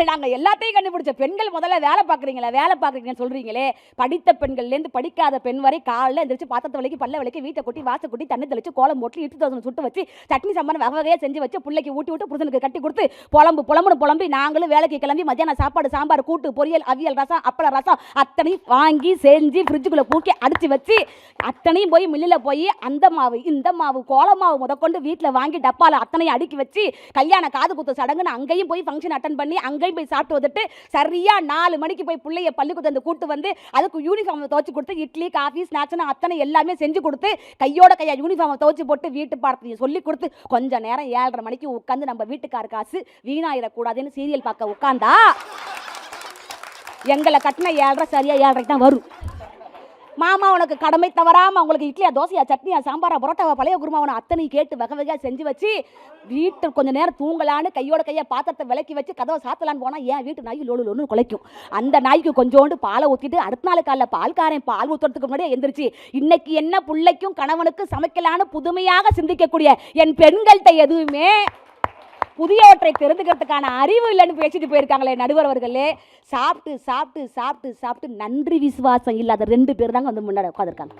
நாங்கள் எல்லாத்தையும் கண்டுபிடிச்ச பெண்கள் முதல்ல வேலை பார்க்குறீங்கன்னு சொல்கிறீங்களே, படித்த பெண்கள்லேருந்து படிக்காத பெண் வரை காலையில் எந்திரிச்சு பாத்திரத்தை விலைக்கு பல்ல விலைக்கு வீட்டை கொட்டி வாசை கொட்டி தண்ணி தெளிச்சு கோலம் போட்டு இட்டு தோசை சுட்டு வச்சு சட்னி சம்பளம் வகை வகையாக செஞ்சு வச்சு பிள்ளைக்கு ஊட்டி விட்டு புருஷனுக்கு கட்டி கொடுத்து புலம்பி நாங்களும் வேலைக்கு கிளம்பி மத்தியானம் சாப்பாடு சாம்பார் கூட்டு பொரியல் அவியல் ரசம் அப்பள ரசம் அத்தனையும் வாங்கி செஞ்சு ஃப்ரிட்ஜுக்குள்ளே பூக்கி அடித்து வச்சு அத்தனையும் போய் மில்லில் போய் அந்த மாவு இந்த மாவு கோல மாவு முதற்கொண்டு வீட்டில் வாங்கி டப்பாவில் அத்தனையும் அடுக்கி வச்சு கல்யாண காது குத்து சடங்குன்னு அங்கேயும் போய் ஃபங்க்ஷன் அட்டன் பண்ணி அங்கேயும் போய் சாப்பிட்டு வந்துட்டு சரியாக 4 மணிக்கு போய் பிள்ளைய பள்ளிக்கூடத்து வந்து கூட்டு வந்து அதுக்கு யூனிஃபார்ம் துவச்சி கொடுத்து இட்லி காஃபி ஸ்நாக்ஸ்னு அத்தனை எல்லாமே செஞ்சு கொடுத்து கையோட கையா யூனிஃபார்மை துவச்சி போட்டு வீட்டு பாடத்தையும் சொல்லி கொடுத்து கொஞ்சம் நேரம் 7:30 மணிக்கு உட்காந்து நம்ம வீட்டுக்கார காசு வீணாயிடக்கூடாதுன்னு சீரியல் பார்க்க உட்காந்தா எங்களை கட்டின 7:30 சரியா 7:30 தான் வரும். மாமா உனக்கு கடமை தவறாமல் உங்களுக்கு இட்லியா தோசையா சட்னியா சாம்பாரா புரோட்டாவா பழைய குருமாவனை அத்தனை கேட்டு வகை வகையாக செஞ்சு வச்சு வீட்டில் கொஞ்சம் நேரம் தூங்கலான்னு கையோட கையை பாத்திரத்தை விளக்கி வச்சு கதவை சாத்தலான்னு போனால் ஏன் வீட்டு நாய் லோடு குலைக்கும். அந்த நாய்க்கு கொஞ்சோண்டு பாலை ஊற்றிட்டு அடுத்த நாள் காலையில் பால்காரன் பால் ஊற்றுறதுக்கு முன்னாடியே எந்திரிச்சு இன்னைக்கு என்ன பிள்ளைக்கும் கணவனுக்கும் சமைக்கலான்னு புதுமையாக சிந்திக்கக்கூடிய என் பெண்கள்கிட்ட எதுவுமே புதியவற்றை தெரிந்துக்கிறதுக்கான அறிவு இல்லைன்னு பேசிட்டு போயிருக்காங்களே நடுவர் அவர்களே. சாப்பிட்டு நன்றி விசுவாசம் இல்லாத 2 பேர் தாங்க வந்து முன்னாடி உட்காந்துருக்காங்க.